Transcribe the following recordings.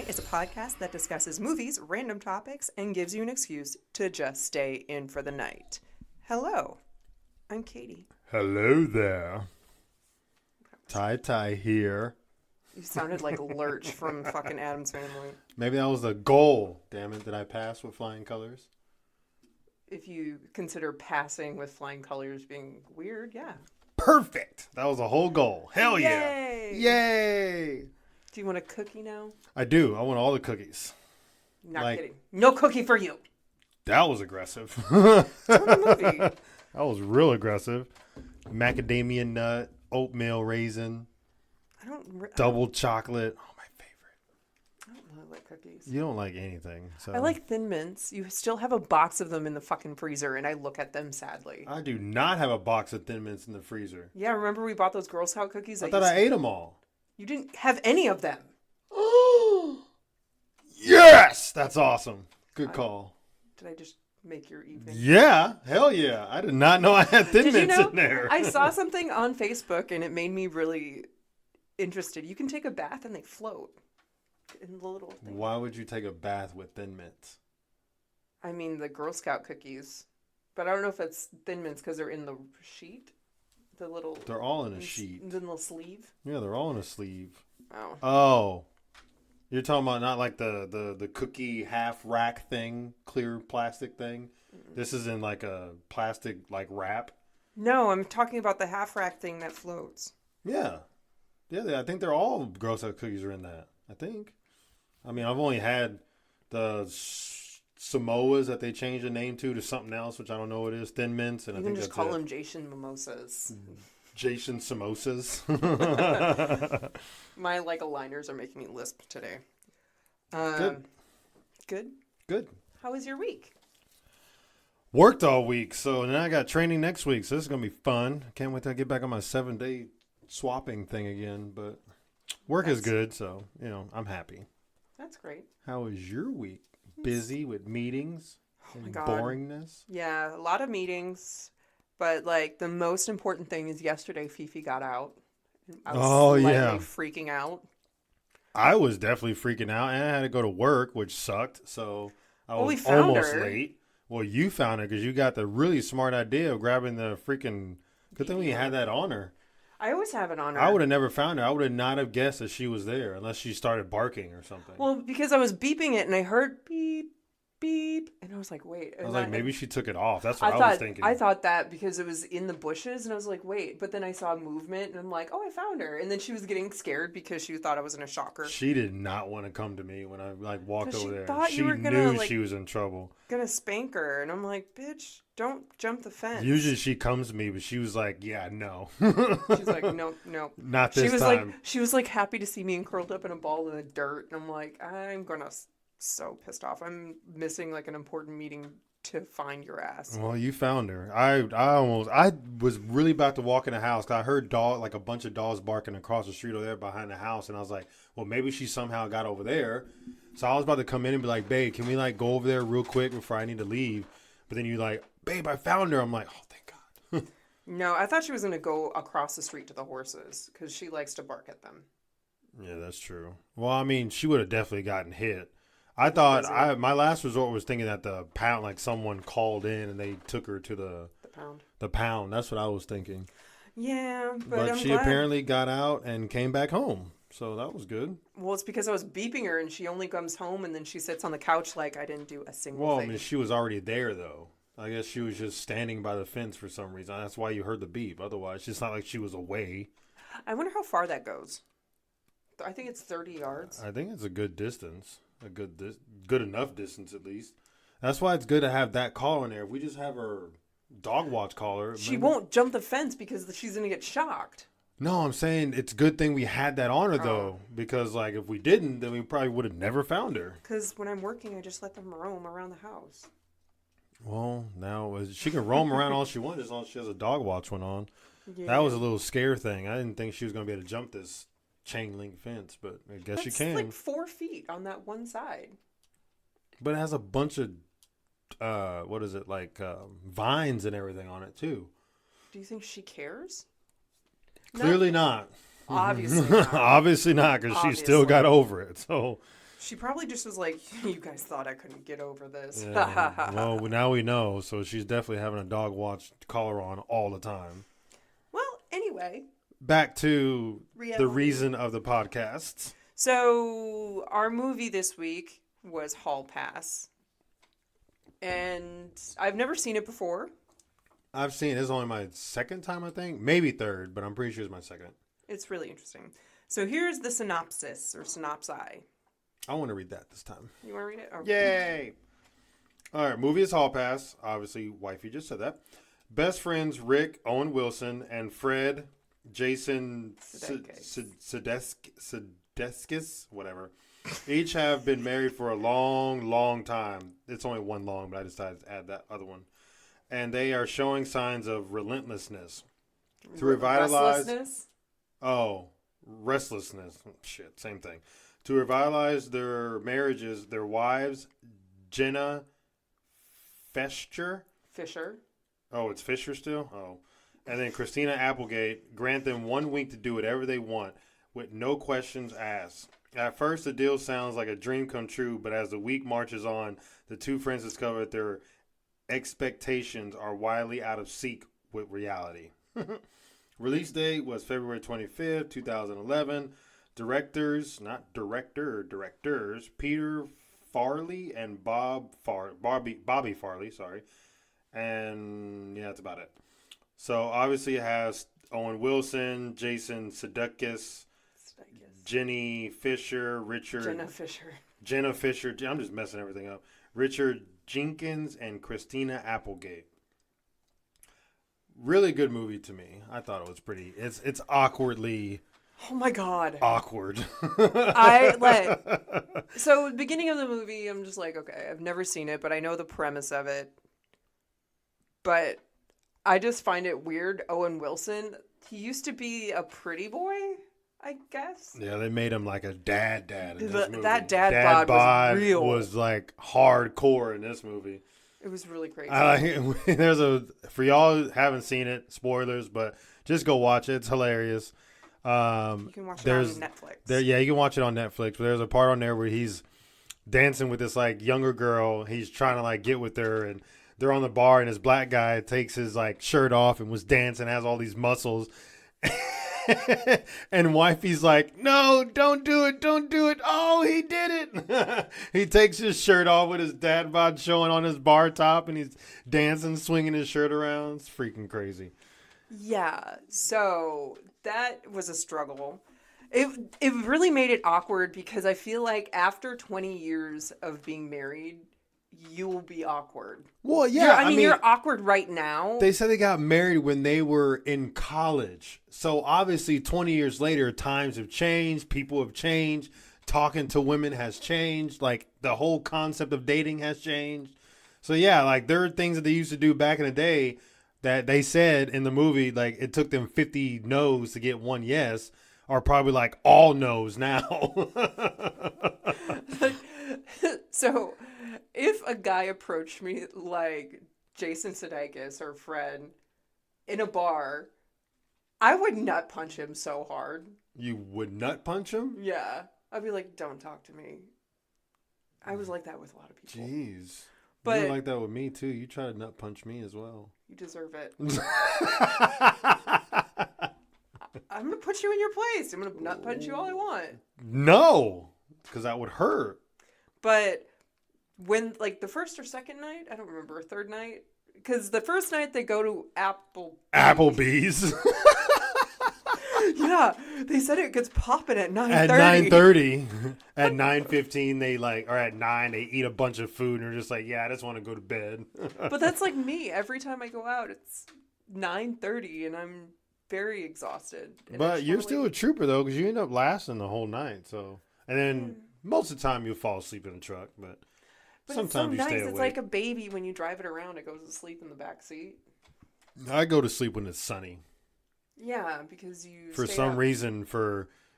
Night is a podcast that discusses movies, random topics, and gives you an excuse to just stay in for the night. Hello, I'm Katie. Hello there. Ty here. You sounded like Lurch from fucking Addams Family. Maybe that was the goal. Damn it, did I pass with flying colors? If you consider passing with flying colors being weird, yeah. Perfect. That was a whole goal. Hell Yay! yeah. Yay. Do you want a cookie now? I do. I want all the cookies. Not kidding. No cookie for you. That was aggressive. It's from the movie. That was real aggressive. Macadamia nut, oatmeal raisin, double chocolate. Oh, my favorite. I don't really like cookies. You don't like anything. So I like Thin Mints. You still have a box of them in the fucking freezer, and I look at them sadly. I do not have a box of Thin Mints in the freezer. Yeah, remember we bought those Girl Scout cookies? I thought I ate them all. You didn't have any of them. Yes! That's awesome. Good call. Did I just make your evening? Yeah, hell yeah. I did not know I had Thin Mints in there. I saw something on Facebook and it made me really interested. You can take a bath and they float in the little thing. Why would you take a bath with Thin Mints? I mean, the Girl Scout cookies. But I don't know if it's Thin Mints because they're in the sheet. The little... They're all in a sheet. The little sleeve. Yeah, they're all in a sleeve. Oh. Oh. You're talking about not like the cookie half rack thing, clear plastic thing? This is in like a plastic like wrap? No, I'm talking about the half rack thing that floats. Yeah. Yeah, I think they're all Girl Scout cookies are in that. I think. I mean, I've only had the Samoas that they changed the name to something else, which I don't know what it is. Thin Mints. And you I can think just call them Jason Mimosas. Jason Samosas. My aligners are making me lisp today. Good. Good? How was your week? Worked all week, so now I got training next week, so this is going to be fun. Can't wait to get back on my 7-day swapping thing again, but work is good, so, I'm happy. That's great. How was your week? Busy with meetings and boringness? Yeah, a lot of meetings. But, the most important thing is yesterday Fifi got out. I was freaking out. I was definitely freaking out, and I had to go to work, which sucked. So I was almost late. Well, you found her because you got the really smart idea of grabbing the freaking... Good thing we had that on her. I always have it on her. I would have never found her. I would have not have guessed that she was there unless she started barking or something. Well, because I was beeping it, and I heard beep. Beep, and I was like, wait. I was like, maybe she took it off. That's what I was thinking. I thought that because it was in the bushes, and I was like, wait. But then I saw movement, and I'm like, oh, I found her. And then she was getting scared because she thought I was in a shocker. She did not want to come to me when I walked over there. She knew she was in trouble. Gonna spank her, and I'm like, bitch, don't jump the fence. Usually she comes to me, but she was like, yeah, no. She's like, no. Not this time. She was happy to see me and curled up in a ball in the dirt, and I'm like, I'm gonna. So pissed off. I'm missing an important meeting to find your ass. Well, you found her. I was really about to walk in the house because I heard a bunch of dogs barking across the street over there behind the house, and I was like, well, maybe she somehow got over there. So I was about to come in and be like, babe, can we go over there real quick before I need to leave? But then you babe, I found her. I'm like, oh, thank God. No, I thought she was going to go across the street to the horses because she likes to bark at them. Yeah, that's true. Well, I mean, she would have definitely gotten hit. I thought my last resort was thinking that the pound, someone called in and they took her to the pound. The pound. That's what I was thinking. Yeah, but she apparently got out and came back home, so that was good. Well, it's because I was beeping her and she only comes home and then she sits on the couch like I didn't do a single thing. Well, I mean, she was already there though. I guess she was just standing by the fence for some reason. That's why you heard the beep. Otherwise, it's not like she was away. I wonder how far that goes. I think it's 30 yards. I think it's a good distance. A good enough distance at least. That's why it's good to have that call in there. If we just have her dog watch caller, she won't jump the fence because she's gonna get shocked. No, I'm saying it's a good thing we had that on her though, because if we didn't, then we probably would have never found her. Because when I'm working, I just let them roam around the house. Well, now she can roam around all she wants as long as she has a dog watch one on. Yeah. That was a little scare thing. I didn't think she was gonna be able to jump this chain link fence, but I guess you can. It's 4 feet on that one side. But it has a bunch of vines and everything on it too. Do you think she cares? Clearly not. Obviously not. Obviously not, because she still got over it. So She probably just was like, you guys thought I couldn't get over this. Yeah. Well, now we know. So she's definitely having a dog watch collar on all the time. Well, anyway. Back to Reality. the reason of the podcasts. So our movie this week was Hall Pass. And I've never seen it before. I've seen it. It's only my second time, I think. Maybe third, but I'm pretty sure it's my second. It's really interesting. So here's the synopsis or synopsi. I want to read that this time. You want to read it? Okay. Yay! All right, movie is Hall Pass. Obviously, wifey just said that. Best friends Rick, Owen Wilson, and Fred, Jason Sudeikis, whatever. Each have been married for a long, long time. It's only one long, but I decided to add that other one. And they are showing signs of relentlessness. To revitalize... Restlessness? Oh, restlessness. Shit, same thing. To revitalize their marriages, their wives, Jenna Fisher. Oh, it's Fisher still? Oh. And then Christina Applegate grant them 1 week to do whatever they want with no questions asked. At first, the deal sounds like a dream come true, but as the week marches on, the two friends discover that their expectations are wildly out of sync with reality. Release date was February 25th, 2011. Directors, Peter Farley and Bobby Farley, sorry. And yeah, that's about it. So obviously it has Owen Wilson, Jason Sudeikis, Jenna Fisher. I'm just messing everything up. Richard Jenkins and Christina Applegate. Really good movie to me. I thought it was pretty. It's awkwardly. Oh my god. Awkward. So beginning of the movie, I'm just like, okay, I've never seen it, but I know the premise of it. But I just find it weird. Owen Wilson, he used to be a pretty boy, I guess. Yeah, they made him like a dad in this movie. That dad bod was real. Was like hardcore in this movie. It was really crazy. For y'all who haven't seen it, spoilers, but just go watch it. It's hilarious. You can watch it on Netflix. You can watch it on Netflix. But there's a part on there where he's dancing with this like younger girl. He's trying to like get with her, and they're on the bar, and this black guy takes his like shirt off and was dancing, has all these muscles. And wifey's like, no, don't do it. Oh, he did it. He takes his shirt off with his dad bod showing on his bar top, and he's dancing, swinging his shirt around. It's freaking crazy. Yeah, so that was a struggle. It really made it awkward because I feel like after 20 years of being married, you will be awkward. Well, yeah. I mean, you're awkward right now. They said they got married when they were in college. So obviously 20 years later, times have changed. People have changed. Talking to women has changed. Like the whole concept of dating has changed. So yeah, like there are things that they used to do back in the day that they said in the movie, like it took them 50 no's to get one yes, are probably like all no's now. So if a guy approached me like Jason Sudeikis or Fred in a bar, I would nut punch him so hard. You would nut punch him? Yeah. I'd be like, don't talk to me. I was like that with a lot of people. Jeez. But you were like that with me too. You try to nut punch me as well. You deserve it. I'm going to put you in your place. I'm going to nut punch you all I want. No, because that would hurt. But when, like, the first or second night, I don't remember, third night, because the first night they go to Applebee's. Yeah, they said it gets popping at 9:30. At 9:30. At 9:15, they like, or at 9, they eat a bunch of food and are just like, yeah, I just want to go to bed. But that's like me. Every time I go out, it's 9:30 and I'm very exhausted. But you're still a trooper, though, because you end up lasting the whole night. So, and then most of the time you'll fall asleep in the truck, but sometimes it's so you stay nice. awake. It's like a baby when you drive it around. It goes to sleep in the back seat. I go to sleep when it's sunny. Yeah, because you for stay some up. reason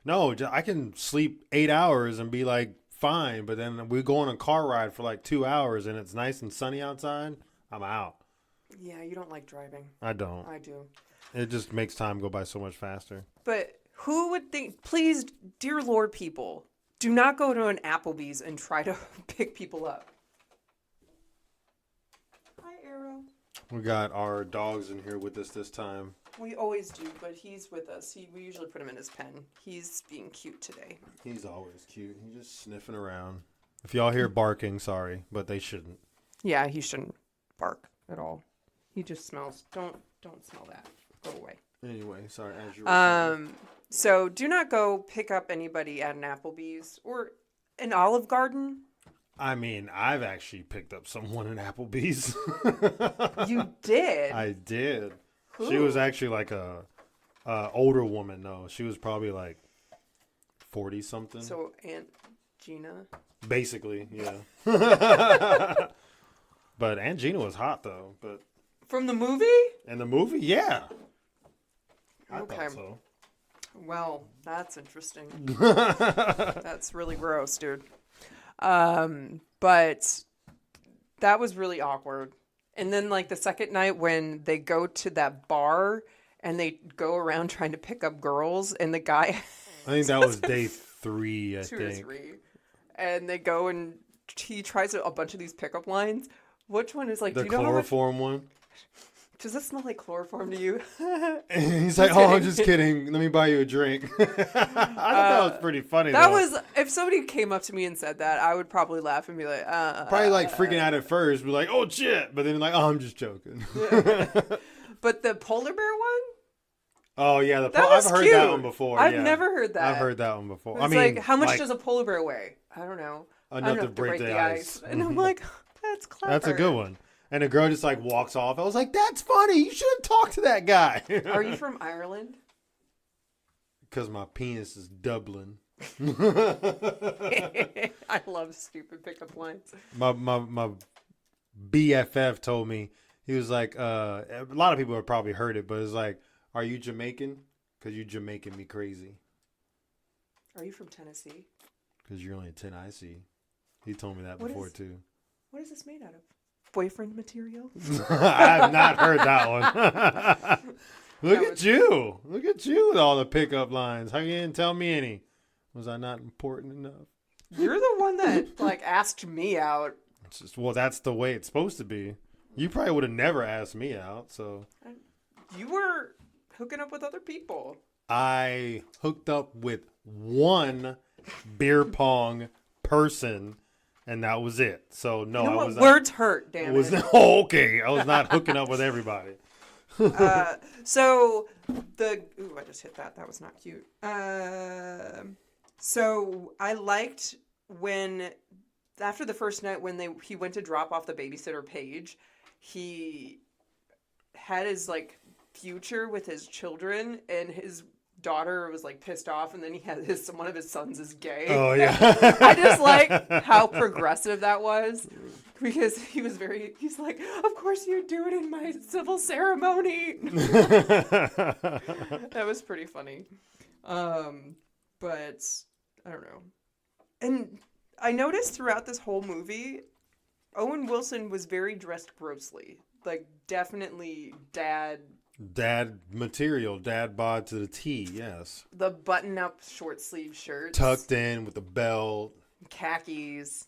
I can sleep 8 hours and be like fine, but then we go on a car ride for like 2 hours and it's nice and sunny outside. I'm out. Yeah, you don't like driving. I don't. I do. It just makes time go by so much faster. But who would think? Please, dear Lord, people, Do not go to an Applebee's and try to pick people up. Hi, Arrow. We got our dogs in here with us this time. We always do, but he's with us. We usually put him in his pen. He's being cute today. He's always cute. He's just sniffing around. If y'all hear barking, sorry, but they shouldn't. Yeah, he shouldn't bark at all. He just smells. Don't smell that. Go away. Anyway, sorry. As you were saying. So do not go pick up anybody at an Applebee's or an Olive Garden. I mean, I've actually picked up someone in Applebee's. You did? I did. Who? She was actually like a older woman, though. She was probably like 40 something. So Aunt Gina. Basically, yeah. But Aunt Gina was hot though. But From the movie? in the movie, yeah. I Okay. thought so. Well, that's interesting. That's really gross, dude. But that was really awkward. And then like the second night when they go to that bar and they go around trying to pick up girls and the guy I think that was day 3, I two think. or three. And they go and he tries a bunch of these pickup lines. Which one is like, The do you know how much, chloroform one. does this smell like chloroform to you? And he's like, "Oh, I'm just kidding. Let me buy you a drink." I thought that was pretty funny. That though. was, if somebody came up to me and said that, I would probably laugh and be like, probably like freaking out at first, be like, "Oh shit," but then like, "Oh, I'm just joking." But the polar bear one? Oh yeah, That was I've heard cute. that one before. I've yeah. never heard that. I've heard that one before. It's I mean, like, how much like, does a polar bear weigh? I don't know. enough to break the ice? And I'm like, that's clever. That's a good one. And the girl just like walks off. I was like, "That's funny. You should have talked to that guy." Are you from Ireland? Because my penis is Dublin. I love stupid pickup lines. My BFF told me, he was like, a lot of people have probably heard it, but it's like, "Are you Jamaican? Because you Jamaican me crazy." Are you from Tennessee? Because you're only a 10 I see. He told me that What before is- too. What is this made out of? Boyfriend material? I have not heard that one. Look That at you. Look at you with all the pickup lines. How you didn't tell me any? Was I not important enough? You're the one that like asked me out. It's just, well, that's the way it's supposed to be. You probably would have never asked me out, so. You were hooking up with other people. I hooked up with one beer pong person, and that was it. So no, You know I what? was Words hurt, damn was it. okay. I was not hooking up with everybody. So I just hit that. That was not cute. So I liked when after the first night when he went to drop off the babysitter Paige, he had his like future with his children, and his daughter was like pissed off, and then he had one of his sons is gay. Oh yeah. I just like how progressive that was, because he's like, of course you do it in my civil ceremony. That was pretty funny. But I don't know. And I noticed throughout this whole movie, Owen Wilson was very dressed grossly. Like, definitely dad material, dad bod to the T, yes. the button-up short-sleeve shirts. Tucked in with the belt. Khakis.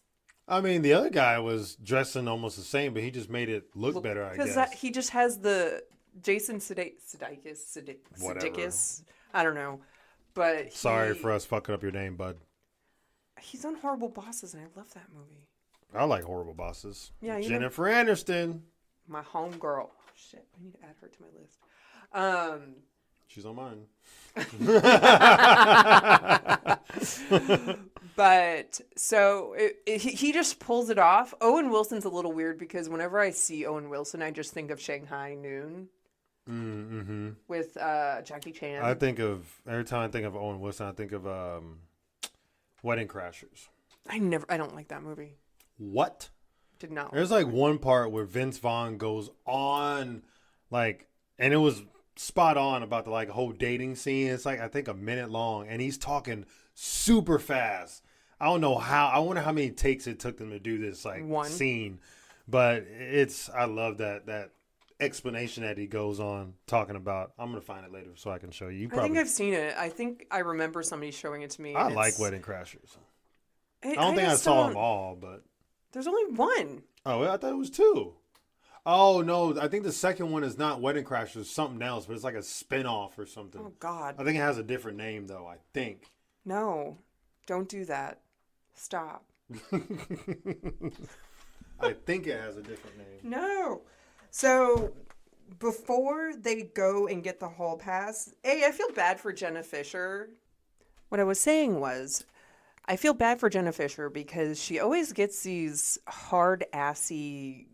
I mean, the other guy was dressing almost the same, but he just made it look better, I guess. Because he just has the Jason Sudeikis. Whatever. I don't know. But Sorry for us fucking up your name, bud. He's on Horrible Bosses, and I love that movie. I like Horrible Bosses. Yeah, Jennifer Aniston. My homegirl. Oh, shit, I need to add her to my list. She's on mine. But so he just pulls it off. Owen Wilson's a little weird because whenever I see Owen Wilson, I just think of Shanghai Noon with Jackie Chan. Every time I think of Owen Wilson, I think of Wedding Crashers. I don't like that movie. What? Did not. There's like one part where Vince Vaughn goes on, like, and it was spot on about the like whole dating scene. It's like I think a minute long, and he's talking super fast. I don't know how. I wonder how many takes it took them to do this like scene, but I love that explanation that he goes on talking about. I'm gonna find it later so I can show you. I think I've seen it. I think I remember somebody showing it to me. I like Wedding Crashers. I don't think I just saw don't- them all, but There's only one. oh, I thought it was 2. Oh no, I think the second one is not Wedding Crashers, it's something else, but it's like a spin-off or something. Oh God, I think it has a different name though. I think. no! Don't do that. Stop. I think it has a different name. No. So before they go and get the hall pass, I feel bad for Jenna Fisher. What I was saying was, I feel bad for Jenna Fisher because she always gets these hard assy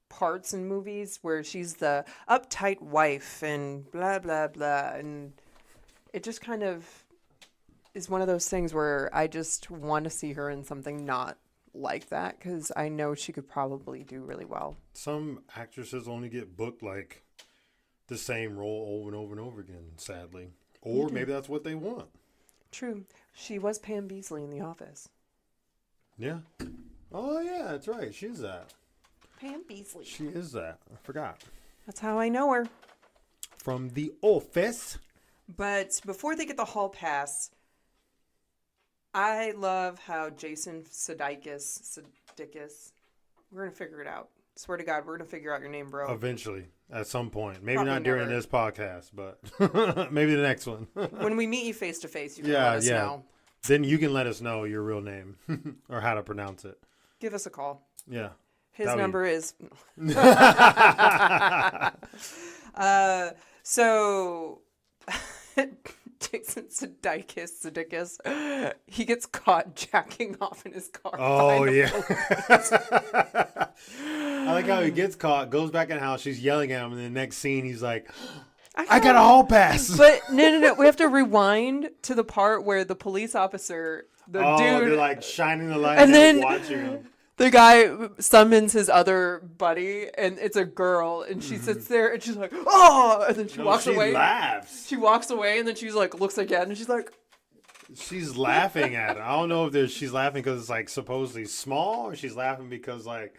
parts in movies where she's the uptight wife and blah blah blah, and it just kind of is one of those things where I just want to see her in something not like that because I know she could probably do really well. Some actresses only get booked like the same role over and over and over again, sadly. Or maybe that's what they want. True. She was Pam Beesly in The Office. Yeah. Oh, yeah, that's right. She is that. Pam Beesly. She is that. I forgot. That's how I know her. From The Office. But before they get the hall pass, I love how Jason Sudeikis, we're going to figure it out. Swear to God, we're going to figure out your name, bro. Eventually, at some point. Maybe Probably not during never. this podcast, but maybe the next one. When we meet you face to face, you can Yeah, let us yeah. know. Then you can let us know your real name or how to pronounce it. Give us a call. Yeah. His That'd be- number is. So Jason Sudeikis, he gets caught jacking off in his car. Oh, behind the yeah. I like how he gets caught, goes back in the house, she's yelling at him, and the next scene he's like, I got a hall pass. But no. We have to rewind to the part where the police officer, the they're dude, like shining the light And and then- watching him. the guy summons his other buddy, and it's a girl, and she sits there, and she's like, oh, and then she walks she away. laughs. She walks away, and then she's like, looks again, and she's like, She's laughing at it. I don't know if she's laughing because it's like supposedly small, or she's laughing because like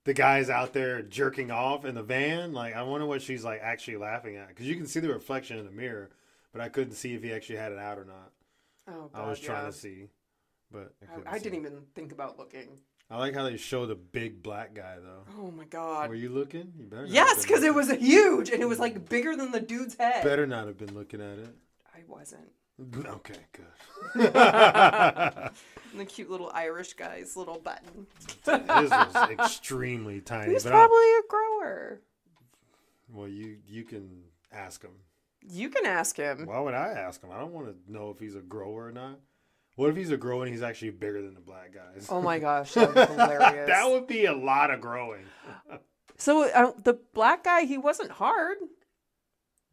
the guy's out there jerking off in the van. Like I wonder what she's like actually laughing at because you can see the reflection in the mirror, but I couldn't see if he actually had it out or not. oh, God, I was trying yeah. to see, but I didn't even think about looking. I like how they show the big black guy though. Oh my God. Were you looking? You better not Yes, have been because it looking. was huge, and it was like bigger than the dude's head. Better not have been looking at it. I wasn't. Okay, good. And the cute little Irish guy's little button. His was extremely tiny. He's but probably a grower. well, you can ask him. You can ask him. Why would I ask him? I don't want to know if he's a grower or not. What if he's a grower and he's actually bigger than the black guys? Oh my gosh, that would be hilarious. That would be a lot of growing. So the black guy, he wasn't hard,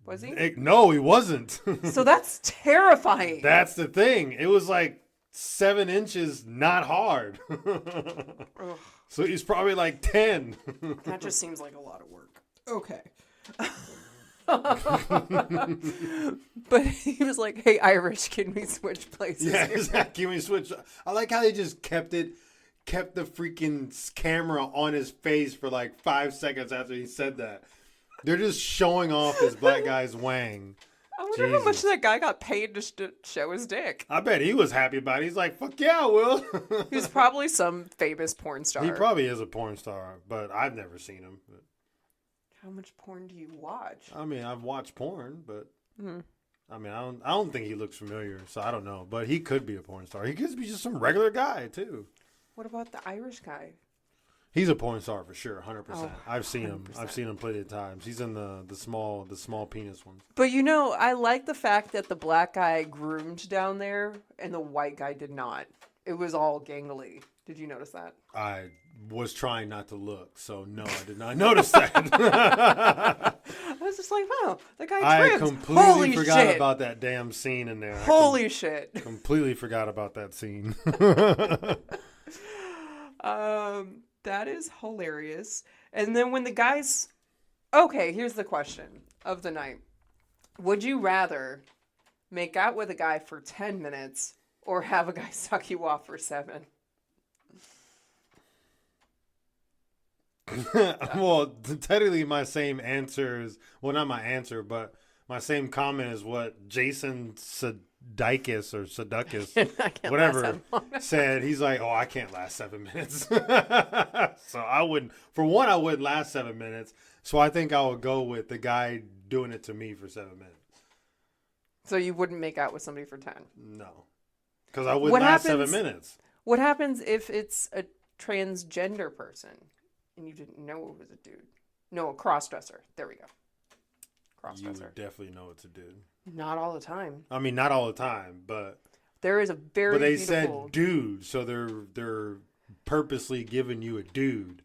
was he? No, he wasn't. So that's terrifying. That's the thing. It was like 7 inches, not hard. Ugh, So he's probably like 10. that just seems like a lot of work. Okay. But he was like, hey, Irish, can we switch places Yeah, here? exactly. Can we switch? I like how they just kept the freaking camera on his face for like 5 seconds after he said that. They're just showing off this black guy's wang. I wonder how much Jesus. that guy got paid to show his dick. I bet he was happy about it. He's like, fuck yeah, I will. He's probably some famous porn star. He probably is a porn star, but I've never seen him. But, How much porn do you watch? I mean, I've watched porn, but Mhm. I mean, I don't think he looks familiar, so I don't know. But he could be a porn star. He could be just some regular guy too. What about the Irish guy? He's a porn star for sure, 100%. Oh, I've seen him. 100%. I've seen him plenty of times. He's in the small penis ones. But you know, I like the fact that the black guy groomed down there and the white guy did not. It was all gangly. Did you notice that? I was trying not to look, so no, I did not notice that. I was just like, wow, the guy I trims. completely Holy forgot shit. about that damn scene in there. Holy shit. Completely forgot about that scene. That is hilarious. And then when the guys... Okay, here's the question of the night. Would you rather make out with a guy for 10 minutes or have a guy suck you off for 7? Well, technically my same answer is, well, not my answer, but my same comment is what Jason Dicus or Seducus, I can't whatever, last that long. said, he's like, oh, I can't last 7 minutes. So I wouldn't, for one, I wouldn't last 7 minutes. So I think I would go with the guy doing it to me for 7 minutes. So you wouldn't make out with somebody for 10? No. Because I wouldn't last 7 minutes. What happens if it's a transgender person and you didn't know it was a dude? No, a cross-dresser. There we go. You would definitely know it's a dude. Not all the time. I mean, not all the time, but there is a very but they beautiful... said dude, so they're purposely giving you a dude.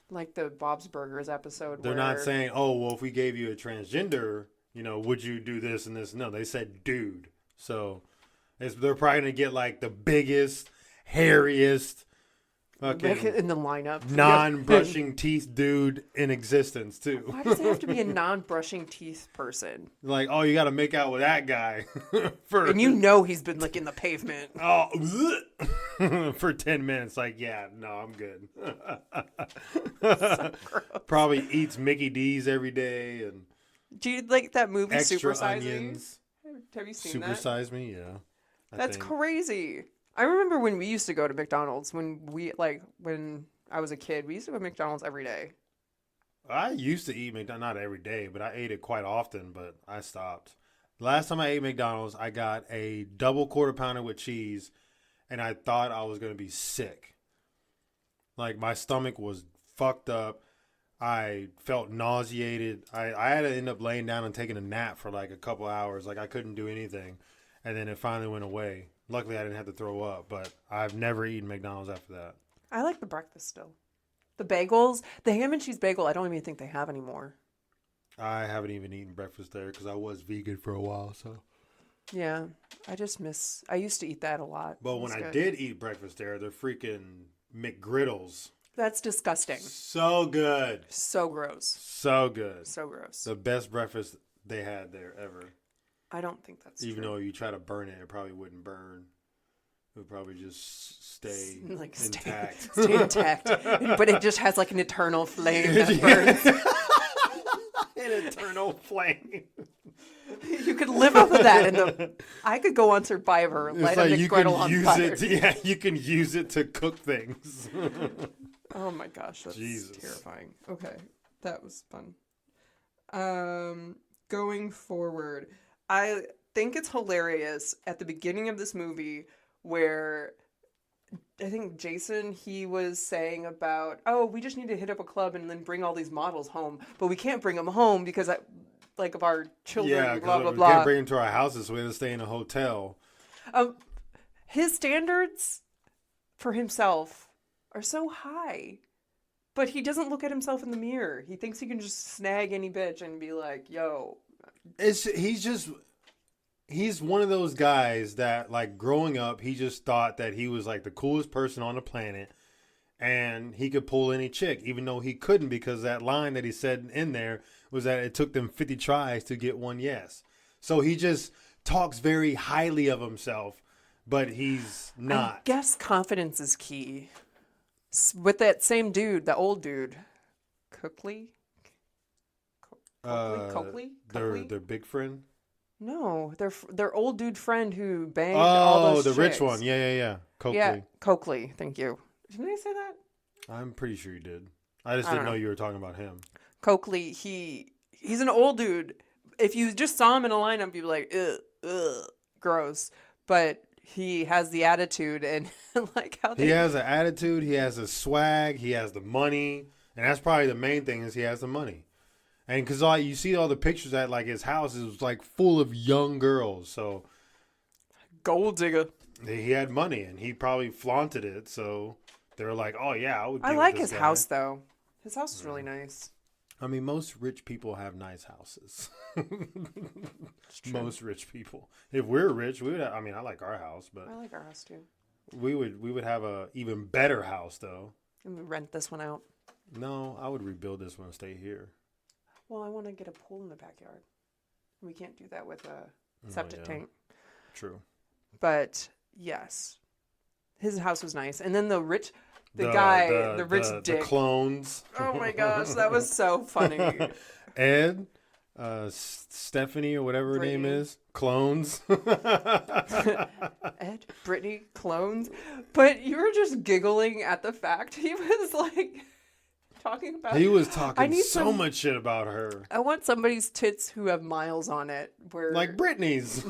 Like the Bob's Burgers episode. They're not saying, oh, well, if we gave you a transgender, would you do this and this? No, they said dude. So they're probably going to get like the biggest, hairiest, fucking in the lineup. non-brushing teeth dude in existence, too. Why does it have to be a non-brushing teeth person? Like, oh, you got to make out with that guy. And he's been licking the pavement. Oh, for 10 minutes. Like, yeah, no, I'm good. So probably eats Mickey D's every day. And do you like that movie, extra Super Size onions. Me? Have you seen Super that? Size Me, yeah. That's crazy. I remember when we used to go to McDonald's when I was a kid. We used to go to McDonald's every day. I used to eat McDonald's, not every day, but I ate it quite often, but I stopped. Last time I ate McDonald's, I got a double quarter pounder with cheese, and I thought I was going to be sick. Like, my stomach was fucked up. I felt nauseated. I had to end up laying down and taking a nap for like a couple hours. Like, I couldn't do anything. And then it finally went away. Luckily, I didn't have to throw up, but I've never eaten McDonald's after that. I like the breakfast still. The bagels, the ham and cheese bagel, I don't even think they have anymore. I haven't even eaten breakfast there because I was vegan for a while, so. Yeah, I used to eat that a lot. But when I did eat breakfast there, the freaking McGriddles. That's disgusting. So good. So gross. So good. So gross. The best breakfast they had there ever. I don't think that's Even true. though you try to burn it, it probably wouldn't burn. It would probably just stay intact. Stay intact. But it just has like an eternal flame that burns. An eternal flame. You could live off of that. I could go on Survivor and light a McGriddle on fire. You can use it to cook things. Oh my gosh, that's terrifying. Okay, that was fun. Going forward, I think it's hilarious at the beginning of this movie where I think Jason, he was saying about, oh, we just need to hit up a club and then bring all these models home, but we can't bring them home because of our children, blah, blah, blah. We can't bring them to our houses, so we have to stay in a hotel. His standards for himself are so high, but he doesn't look at himself in the mirror. He thinks he can just snag any bitch and be like, yo. He's one of those guys that, like, growing up, he just thought that he was, like, the coolest person on the planet, and he could pull any chick, even though he couldn't, because that line that he said in there was that it took them 50 tries to get one yes. So he just talks very highly of himself, but he's not. I guess confidence is key. With that same dude, the old dude, Coakley? Coakley? Their big friend? No, their old dude friend who banged all those chicks. Rich one. Yeah. Coakley. Yeah, Coakley. Thank you. Didn't I say that? I'm pretty sure you did. I just didn't know you were talking about him. Coakley, he's an old dude. If you just saw him in a lineup, you'd be like, ugh, gross. But he has the attitude and like how he has an attitude. He has a swag. He has the money, and that's probably the main thing is he has the money. And because you see all the pictures at like his house is like full of young girls, so gold digger. He had money and he probably flaunted it, so they were like, "Oh yeah, I would." I like his house though. His house is really nice. I mean, most rich people have nice houses. Most rich people. If we're rich, we would. I mean, I like our house, but I like our house too. We would have a even better house though. And we rent this one out. No, I would rebuild this one and stay here. Well, I want to get a pool in the backyard. We can't do that with a septic tank. True. But yes, his house was nice. And then the rich dick. The clones. Oh my gosh, that was so funny. Ed, Stephanie or whatever her name Brittany. is. Clones. Ed, Brittany, clones. But you were just giggling at the fact he was like talking about. He was I talking need so some- much shit about her. I want somebody's tits who have miles on it. Where Like Britney's.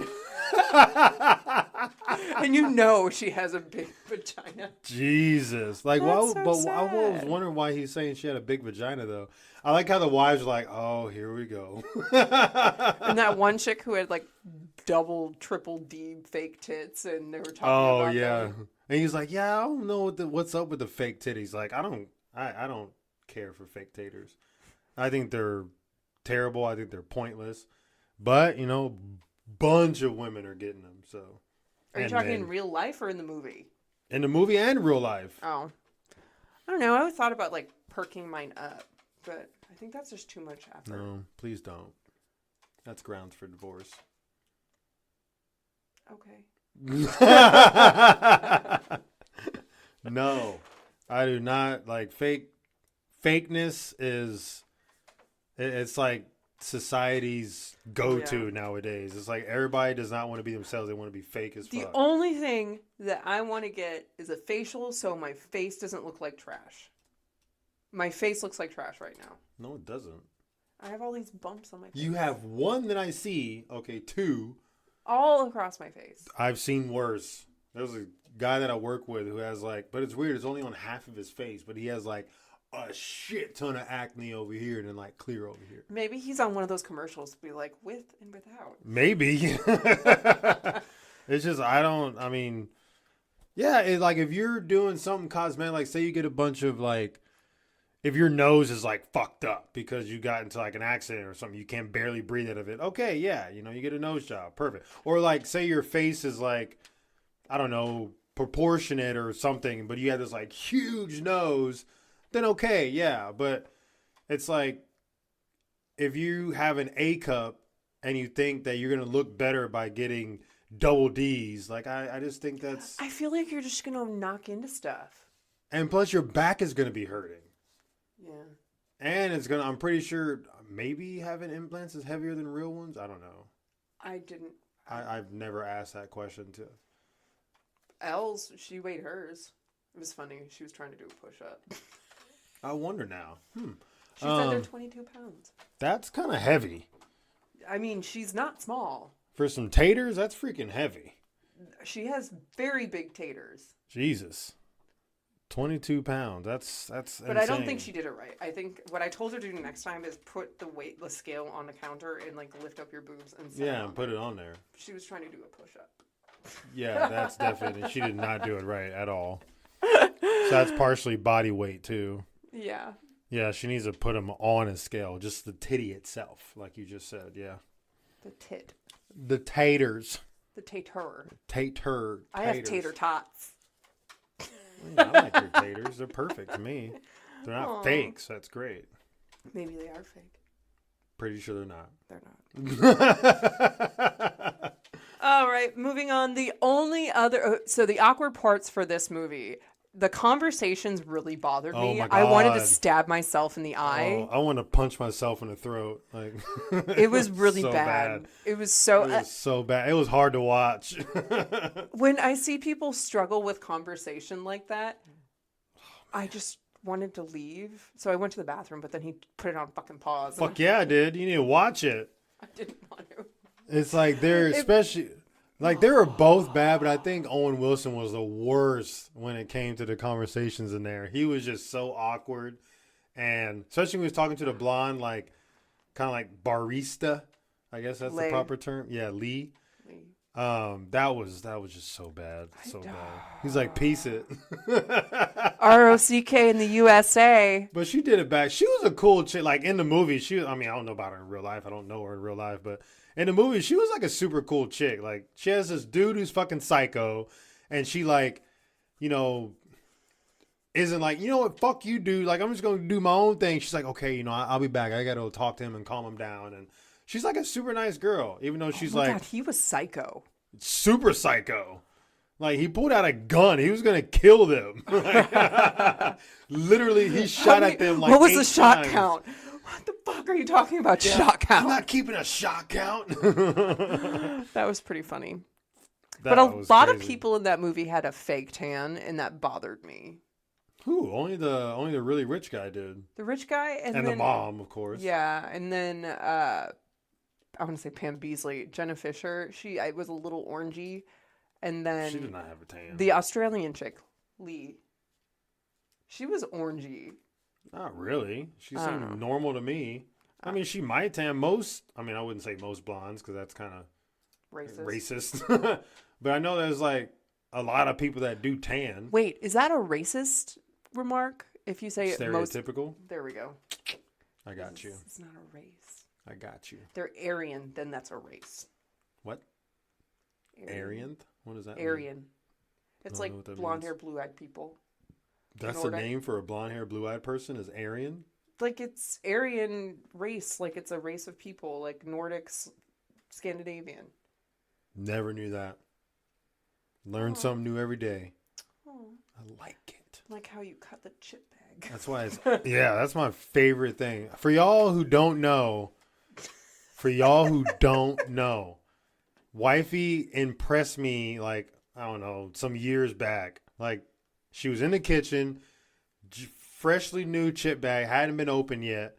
and you know she has a big vagina. Jesus. Like, That's why? so But I was sad. wondering why he's saying she had a big vagina, though. I like how the wives are like, oh, here we go. And that one chick who had like double, triple D fake tits, and they were talking Oh, about yeah. them. And he's like, yeah, I don't know what's up with the fake titties. Like, I don't care for fake taters. I think they're terrible. I think they're pointless. But, bunch of women are getting them. So, Are you and talking men. in real life or in the movie? In the movie and real life. Oh. I don't know. I always thought about like perking mine up, but I think that's just too much effort. No, please don't. That's grounds for divorce. Okay. No, I do not like fakeness is it's like society's go-to nowadays. It's like everybody does not want to be themselves. They want to be fake as The fuck. only thing that I want to get is a facial so my face doesn't look like trash. My face looks like trash right now. No, it doesn't. I have all these bumps on my face. You have one that I see. Okay, two. All across my face. I've seen worse. There's a guy that I work with who has like, but it's weird. It's only on half of his face, but he has like a shit ton of acne over here and then like clear over here. Maybe he's on one of those commercials to be like with and without. Maybe. It's just, I mean, yeah, like if you're doing something cosmetic, like say you get a bunch of like, if your nose is like fucked up because you got into like an accident or something, you can barely breathe out of it. Okay, yeah, you get a nose job. Perfect. Or like say your face is like, I don't know, proportionate or something, but you have this like huge nose, then okay, yeah. But it's like if you have an A cup and you think that you're going to look better by getting double D's, like I just think that's... I feel like you're just going to knock into stuff. And plus your back is going to be hurting. Yeah. And it's going to, I'm pretty sure maybe having implants is heavier than real ones. I don't know. I didn't. I've never asked that question to... Els, she weighed hers. It was funny. She was trying to do a push-up. I wonder now. She said they're 22 pounds. That's kind of heavy. I mean, she's not small. For some taters, that's freaking heavy. She has very big taters. Jesus. 22 pounds. That's But insane. I don't think she did it right. I think what I told her to do next time is put the scale on the counter and like lift up your boobs and set Yeah, it and put it on there. She was trying to do a push-up. Yeah, that's definitely... She did not do it right at all. So that's partially body weight, too. Yeah. Yeah, she needs to put them on a scale. Just the titty itself, like you just said. Yeah. The tit. The taters. The tater. Tater. I have tater tots. Yeah, I like your taters. They're perfect to me. They're not Aw. fake, so that's great. Maybe they are fake. Pretty sure they're not. They're not. All right, moving on. The only other... So the awkward parts for this movie... The conversations really bothered Oh me. my I wanted to God. stab myself in the eye. Oh, I want to punch myself in the throat. Like It was really so bad. It was so... It was so bad. It was hard to watch. when I see people struggle with conversation like that, I just wanted to leave. So I went to the bathroom, but then he put it on fucking pause. Fuck yeah, dude. You need to watch it. I didn't want to. It's like they're especially... Like, they were both bad, but I think Owen Wilson was the worst when it came to the conversations in there. He was just so awkward. And especially when he was talking to the blonde, like, kind of like barista. I guess that's the proper term. Yeah, Lee. That was just so bad. So bad. He's like, piece it. ROCK in the USA. But she did it back. She was a cool chick. Like, in the movie, I mean, I don't know about her in real life. I don't know her in real life, but... In the movie, she was like a super cool chick. Like, she has this dude who's fucking psycho, and she like, isn't like, you know what, fuck you, dude. Like, I'm just gonna do my own thing. She's like, okay, I'll be back. I gotta talk to him and calm him down. And she's like a super nice girl, even though she's like, God, he was psycho. Super psycho. Like, he pulled out a gun. He was gonna kill them. Literally, he shot at them like what was 8 the shot times. count? What the fuck are you talking about shot count. I'm not keeping a shot count. That was pretty funny. But a lot of people in that movie had a fake tan, and that bothered me. Who? Only the really rich guy did. The rich guy, and then the mom, of course. Yeah, and then I want to say Pam Beesly, Jenna Fisher. She was a little orangey, and then she did not have a tan. The Australian chick, Lee. She was orangey. Not really. She seemed normal to me. I mean, she might tan most. I mean, I wouldn't say most blondes because that's kind of racist. But I know there's like a lot of people that do tan. Wait, is that a racist remark? If you say stereotypical? There we go. I got you. It's not a race. I got you. They're Aryan, then that's a race. What? Aryan? What does that Aryan. mean? It's like blonde hair, blue eyed people. That's the name for a blonde hair, blue eyed person is Aryan? Like it's Aryan race, like it's a race of people, like Nordics, Scandinavian. Never knew that. Learn something new every day. I like it. Like how you cut the chip bag. That's why that's my favorite thing. For y'all who don't know, Wifey impressed me like, I don't know, some years back. Like she was in the kitchen, freshly new chip bag, hadn't been opened yet.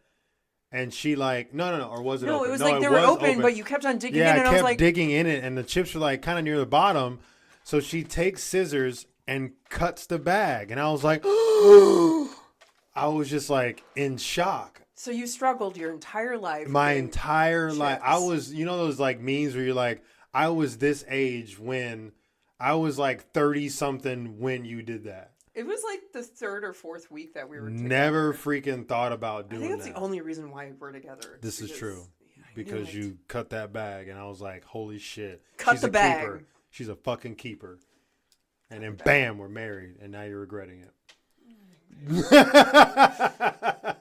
And she like, no, or was it open? No, it was like they were open, but you kept on digging in. And I was like, digging in it, and the chips were like kind of near the bottom. So she takes scissors and cuts the bag. And I was like, I was just like in shock. So you struggled your entire life. My entire life. I was, those like memes where you're like, I was this age when I was like 30 something when you did that. It was like the third or fourth week that we were together. Never freaking thought about doing that. I think that's the only reason why we're together. This is true. Because you cut that bag and I was like, holy shit. Cut the bag. Keeper. She's a fucking keeper. And then bam, we're married and now you're regretting it.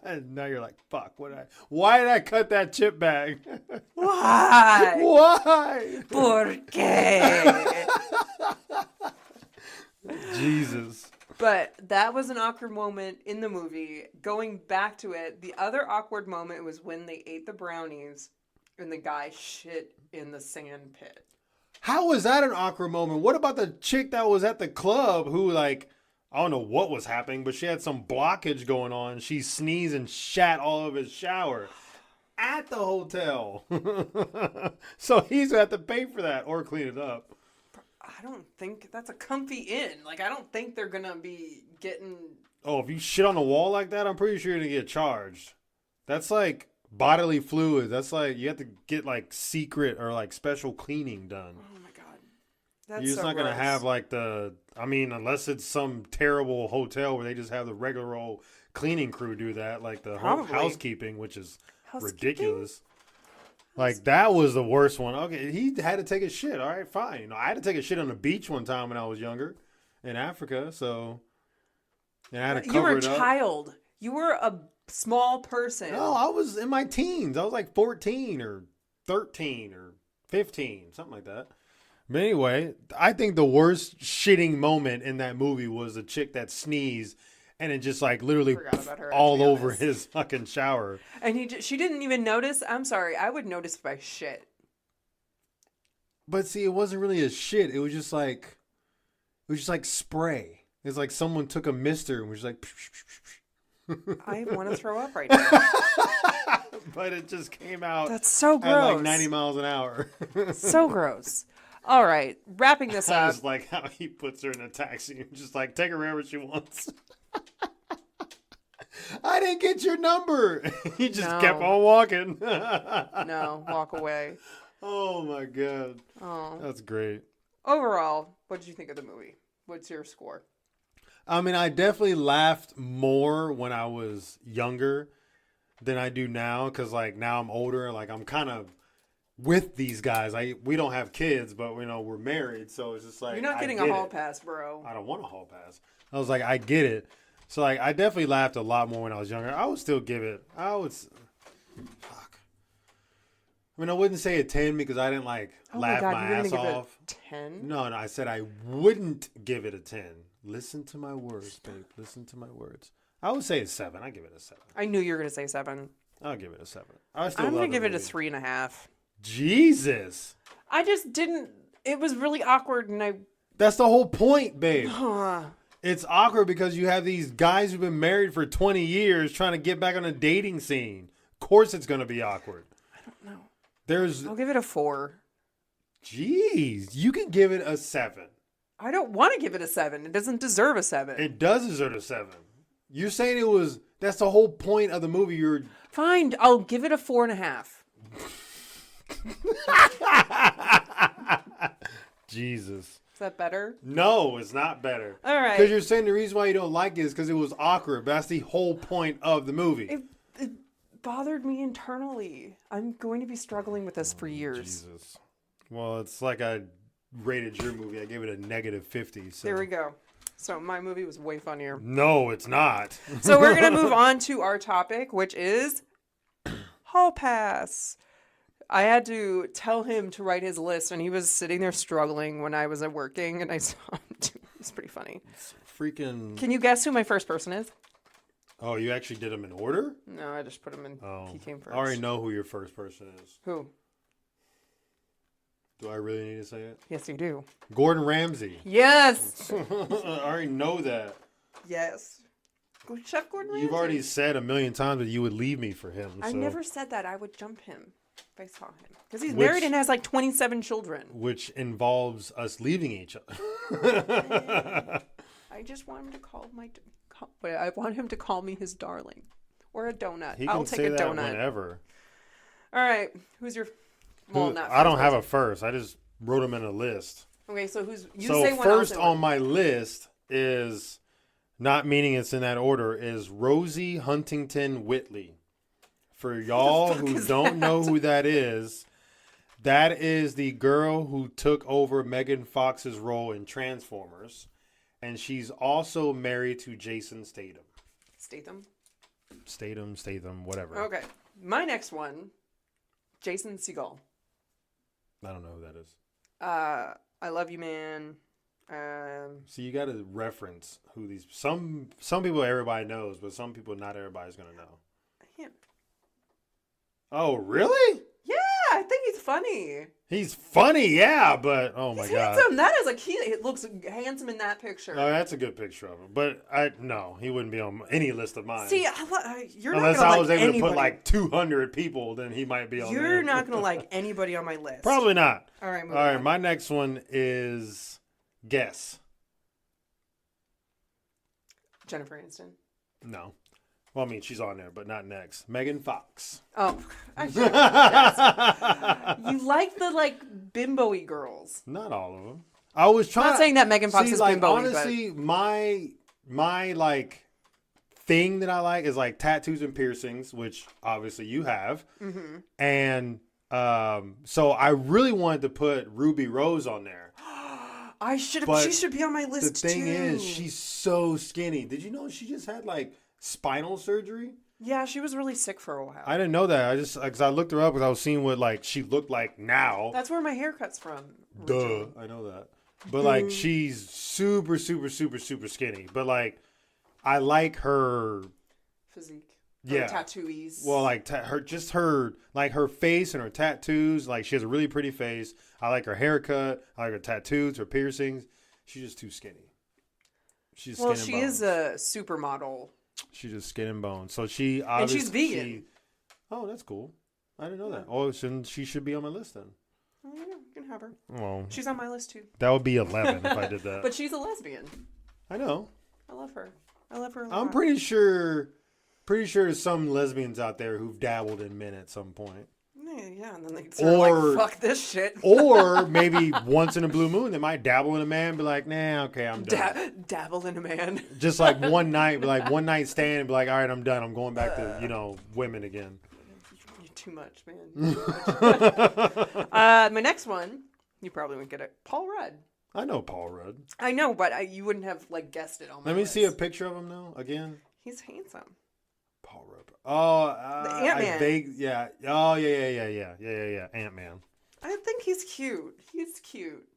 And now you're like, fuck, why did I cut that chip bag? Why? Why? ¿Por qué? Jesus. But that was an awkward moment in the movie. Going back to it, the other awkward moment was when they ate the brownies and the guy shit in the sand pit. How was that an awkward moment? What about the chick that was at the club who, like, I don't know what was happening, but she had some blockage going on. She sneezed and shat all over his shower at the hotel. So he's going to have to pay for that or clean it up. I don't think that's a comfy inn. Like, I don't think they're going to be getting... Oh, if you shit on the wall like that, I'm pretty sure you're going to get charged. That's like bodily fluid. That's like, you have to get like secret or like special cleaning done. Oh my God. That's You're just not going to have like unless it's some terrible hotel where they just have the regular old cleaning crew do that, like the whole housekeeping, which is ridiculous. Like, that was the worst one. Okay, he had to take a shit. All right, fine. I had to take a shit on the beach one time when I was younger in Africa, so... And I had to cover it up. You were a child. You were a small person. No, I was in my teens. I was like 14 or 13 or 15, something like that. But anyway, I think the worst shitting moment in that movie was the chick that sneezed and it just like literally all over his fucking shower. And she didn't even notice. I'm sorry. I would notice if I shit. But see, it wasn't really a shit. It was just like spray. It's like someone took a mister and was like. I want to throw up right now. But it just came out. That's so gross. At like 90 miles an hour. So gross. All right, wrapping this up. It's like how he puts her in a taxi and just like take her wherever she wants. I didn't get your number. He just kept on walking. No, walk away. Oh my God. Oh, that's great. Overall, what did you think of the movie? What's your score? I mean, I definitely laughed more when I was younger than I do now because like now I'm older. Like I'm kind of with these guys. We don't have kids, but we're married, so it's just like you're not getting a hall pass, bro. I don't want a hall pass. I was like, I get it. So like, I definitely laughed a lot more when I was younger. I would still give it. Fuck. I mean, I wouldn't say a 10 because I didn't like laugh my ass off. 10? No, I said I wouldn't give it a 10. Listen to my words, babe. Listen to my words. I would say a 7. I give it a 7. I knew you were gonna say 7. I'll give it a 7. I'm gonna give it a 3.5. Jesus. I just didn't. It was really awkward, and I. That's the whole point, babe. It's awkward because you have these guys who've been married for 20 years trying to get back on a dating scene. Of course, it's gonna be awkward. I don't know. I'll give it a 4. Jeez, you can give it a 7. I don't want to give it a 7. It doesn't deserve a 7. It does deserve a 7. You're saying it was. That's the whole point of the movie. You're fine. I'll give it a 4.5. Jesus. Is that better? No, it's not better. All right. Because you're saying the reason why you don't like it is because it was awkward. But that's the whole point of the movie. It bothered me internally. I'm going to be struggling with this for years. Jesus. Well, it's like I rated your movie. I gave it a -50. So. There we go. So my movie was way funnier. No, it's not. So we're going to move on to our topic, which is Hall Pass. I had to tell him to write his list, and he was sitting there struggling when I was working, and I saw him do it. It's pretty funny. It's freaking... Can you guess who my first person is? Oh, you actually did them in order? No, I just put him in. Oh, he came first. I already know who your first person is. Who? Do I really need to say it? Yes, you do. Gordon Ramsay. Yes. I already know that. Yes. Chef Gordon Ramsay. You've already said a million times that you would leave me for him. I so. never said that I would jump him if I saw him. Because he's married and has like 27 children. Which involves us leaving each other. I just want him to I want him to call me his darling. Or a donut. He I'll can take say a that donut. whenever. All right. Who's your... Well, not I don't have a first. I just wrote them in a list. Okay, so you so say one. First on my list is, not meaning it's in that order, is Rosie Huntington Whiteley. For y'all who don't know who that is the girl who took over Megan Fox's role in Transformers. And she's also married to Jason Statham. Statham, whatever. Okay. My next one, Jason Segel. I don't know who that is. I Love You, Man. So you got to reference who these... Some people everybody knows, but some people not everybody's going to know. Him. Oh, really? Yeah, I think he's funny. He's funny, yeah, but oh my god, handsome. That is like he looks handsome in that picture. Oh, that's a good picture of him. But he wouldn't be on any list of mine. See, you're unless not gonna I was like able anybody. to put like 200 people, then he might be on. You're not gonna like anybody on my list. Probably not. All right, on. My next one is guess. Jennifer Aniston. No. Well, I mean, she's on there, but not next. Megan Fox. Oh, I you like the bimbo-y girls? Not all of them. I was trying. I'm not saying that Megan Fox is bimbo-y. Honestly, my thing that I like is like tattoos and piercings, which obviously you have, and so I really wanted to put Ruby Rose on there. She should be on my list too. The thing is, she's so skinny. Did you know she just had spinal surgery? Yeah, she was really sick for a while. I didn't know that. Because I looked her up because I was seeing what she looked like now. That's where my haircut's from. Duh, I know that. But she's super, super, super, super skinny. But I like her physique. Yeah, tattoos. Well, her face and her tattoos. She has a really pretty face. I like her haircut. I like her tattoos, her piercings. She's just too skinny. She's skin and bones. She is a supermodel. She's just skin and bones. So she obviously... And she's vegan. Oh, that's cool. I didn't know that. Oh, she should be on my list then. Oh, yeah, you can have her. Well, she's on my list too. That would be 11 if I did that. But she's a lesbian. I know. I love her. I love her a lot. I'm pretty sure there's some lesbians out there who've dabbled in men at some point. Yeah, and then they sort of fuck this shit. Or maybe once in a blue moon, they might dabble in a man and be like, nah, okay, I'm done. Dabble in a man. Just one night, one night stand and be like, all right, I'm done. I'm going back to, women again. You're too much, man. My next one, you probably wouldn't get it. Paul Rudd. I know Paul Rudd. I know, but you wouldn't have guessed it on my Let me list. see a picture of him now, again. He's handsome. Paul Rudd. Oh, the Ant-Man. Yeah. Oh, yeah. Ant-Man. I think he's cute. He's cute.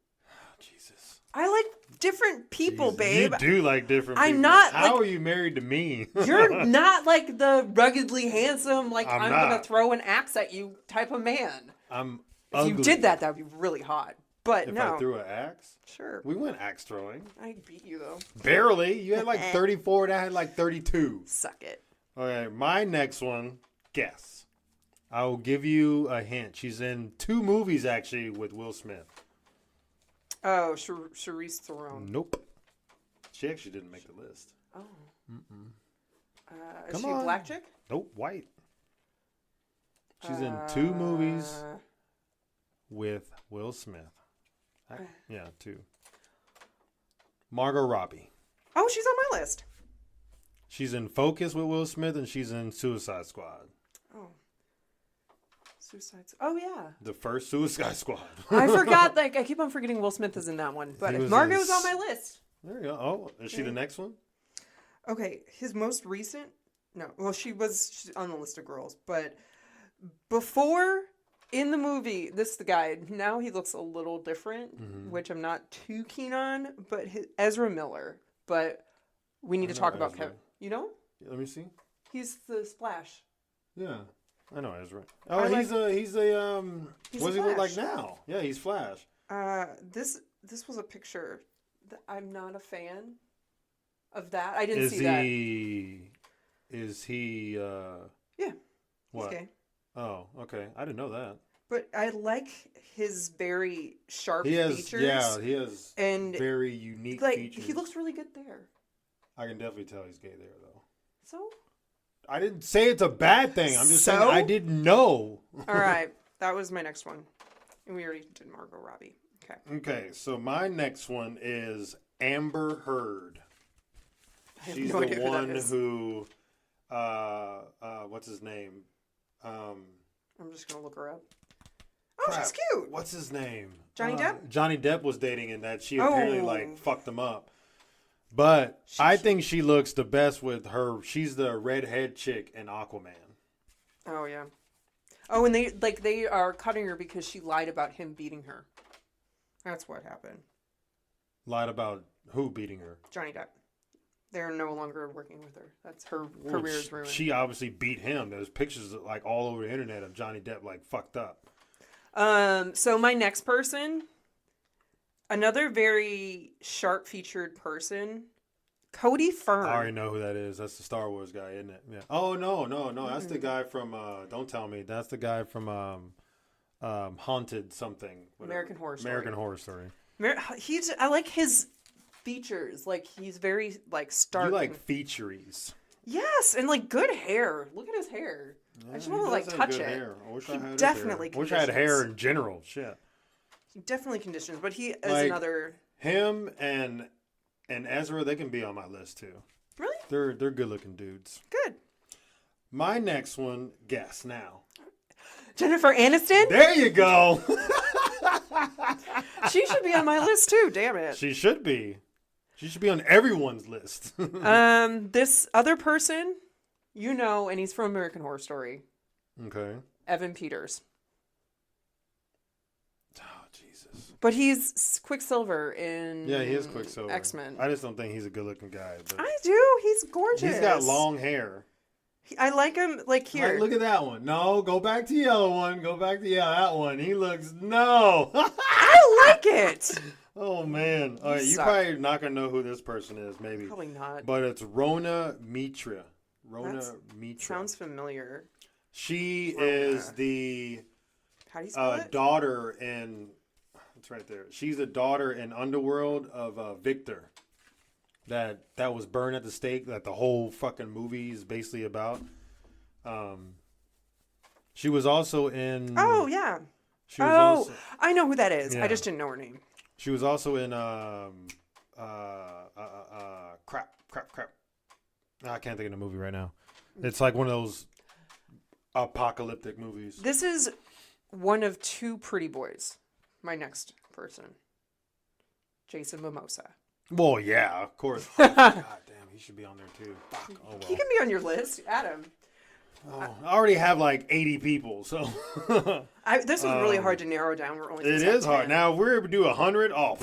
Jesus. I like different people, Jeez, babe. You do like different I'm people. not, How like- are you married to me? You're not like the ruggedly handsome, like I'm I'm not. gonna throw an axe at you type of man. I'm If ugly. you did that would be really hot. But If no. I threw an axe? Sure. We went axe throwing. I beat you though. Barely. You had like 34 and I had like 32. Suck it. Okay, my next one, guess. I will give you a hint. She's in 2 movies actually with Will Smith. Oh, Charlize Theron. Nope. She actually didn't make the list. Oh. Is Come she on. a black chick? Nope, white. She's in 2 movies Uh, with Will Smith. Yeah, 2. Margot Robbie. Oh, she's on my list. She's in Focus with Will Smith and she's in Suicide Squad. Oh. Oh, yeah. The first Suicide Squad. I forgot, like, I keep on forgetting Will Smith is in that one. But He was Margot's in- on my list. There you go. Oh, is she the next one? Okay, his most recent... No, well, she's on the list of girls. But before, in the movie, this is the guy. Now he looks a little different, which I'm not too keen on. But Ezra Miller. But we need to talk about Ezra. Kevin. You know? Let me see. He's the Splash. Yeah. I know Ezra. Oh, I he's a He's what does he look like Flash. now? Yeah, he's Flash. This was a picture that I'm not a fan of that. I didn't Is see that. Is he Yeah. what? He's gay. Oh, okay. I didn't know that. But I like his very sharp He has features. he has And very unique like features. he looks really good there. I can definitely tell he's gay there though. So I didn't say it's a bad thing. I'm just saying So? I didn't know. all right, that was my next one, and we already did Margot Robbie. Okay. Okay, so my next one is Amber Heard. I have She's no the idea who that one is. who what's his name? I'm just gonna look her up. Oh, she's Crap. cute. What's his name? Johnny Depp? Johnny Depp was dating in that. She apparently Oh. like fucked him up. But I think she looks the best with her. She's the redhead chick in Aquaman. Oh yeah. Oh, and they are cutting her because she lied about him beating her. That's what happened. Lied about who beating her. Johnny Depp. They're no longer working with her. That's her career's ruined. She obviously beat him. There's pictures like all over the internet of Johnny Depp like fucked up. So my next person, another very sharp featured person, Cody Fern. I already know who that is. That's the Star Wars guy, isn't it? Yeah. Oh no. That's the guy from. Don't tell me. That's the guy from Haunted something. Whatever. American Horror Story. American Horror Story. I like his features. Like he's very like stark. You like featuries. Yes, and like good hair. Look at his hair. I just want to like touch it. Hair. I wish I had his definitely hair. I wish I had hair conditions. in general. Shit. He definitely conditions, but he is Like- another. Him and Ezra, they can be on my list too. Really They're good looking dudes. good. My next one, guess now. Jennifer Aniston. There you go. She should be on my list too. Damn it. She should be. She should be on everyone's list. This other person, you know, and he's from American Horror Story. Okay. Evan Peters. Oh Jesus. But he's Quicksilver in Yeah, he is Quicksilver. X-Men. I just don't think he's a good looking guy. But I do. He's gorgeous. he's got long hair. I like him. Like here. Like, look at that one. No, go back to the yellow one. Go back to that one. He looks no. I like it. Oh man. All right, you suck. probably not gonna know who this person is, maybe. Probably not. But it's Rona Mitra. That's- Mitra. Sounds familiar. She Rona. is the How do you spell it? daughter in. It's right there. She's the daughter in Underworld of Victor. That was burned at the stake. That the whole fucking movie is basically about. She was also in. Oh yeah. She was Oh, also, I know who that is. Yeah. I just didn't know her name. she was also in crap. I can't think of the movie right now. It's like one of those apocalyptic movies. This is one of two pretty boys. My next person, Jason Momoa. Well, yeah, of course. Oh, God damn, he should be on there too. Fuck. Oh He well. can be on your list, Adam. Oh, I already have like 80 people, so This was really hard to narrow down. We're only it is hard. Now if we're able to do 100. Oh,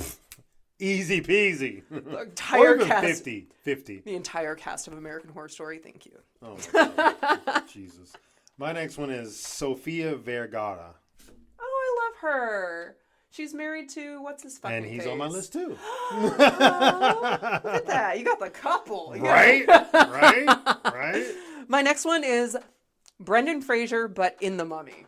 Easy peasy. The Or entire even cast. 50. The entire cast of American Horror Story. Thank you. Oh, my God. Jesus. My next one is Sofia Vergara. Oh, I love her. She's married to what's his fucking And he's face? on my list, too. Oh, look at that. You got the couple. Right? Right? My next one is Brendan Fraser, but in The Mummy.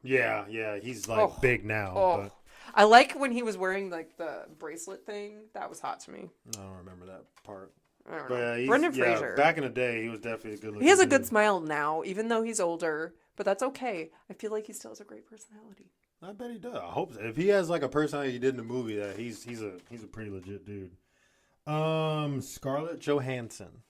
Yeah. He's like big now. Oh. I like when he was wearing like the bracelet thing. That was hot to me. But I don't remember that part. I don't But know. yeah, Brendan Fraser. back in the day, he was definitely a good looking He has a dude. good smile now, even though he's older. But that's okay. I feel like he still has a great personality. I bet he does. I hope so. If he has like a personality he did in the movie, that he's a pretty legit dude. Scarlett Johansson.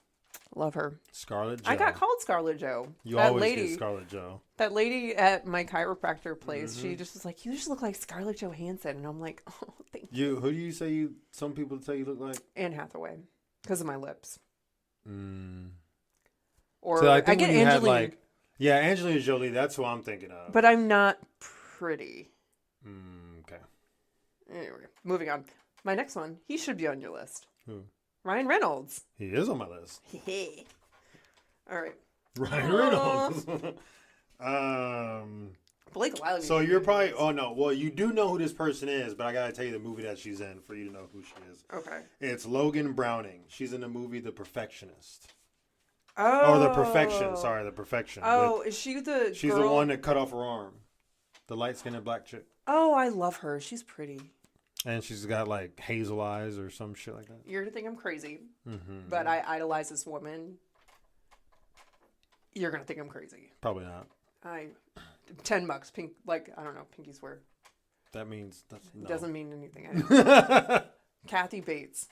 Love her. Scarlett Joe. I got called Scarlett Joe. You that always lady, get Scarlett Joe. That lady at my chiropractor place, she just was like, "You just look like Scarlett Johansson," and I'm like, "Oh, thank you." Who do you say you? Some people say you look like Anne Hathaway, because of my lips. Mm. Or So I think get when you had, Angelina, Angelina Jolie. That's who I'm thinking of. but I'm not pretty. Okay. Anyway, moving on. My next one, he should be on your list. Who? Ryan Reynolds. He is on my list. All right. Ryan Reynolds. Blake Lively. So you're probably. Oh no. Well, you do know who this person is, but I gotta tell you the movie that she's in for you to know who she is. Okay. It's Logan Browning. She's in the movie The Perfectionist. Oh. Or The Perfection. Sorry, The Perfection. Oh, is she the She's girl? the one that cut off her arm. The light-skinned black chick. Oh, I love her. She's pretty. And she's got like hazel eyes or some shit like that. You're going to think I'm crazy, Mm-hmm. but I idolize this woman. You're going to think I'm crazy. Probably not. $10, pink, like, I don't know, pinky swear. That means that's no. Doesn't mean anything. I know. Kathy Bates.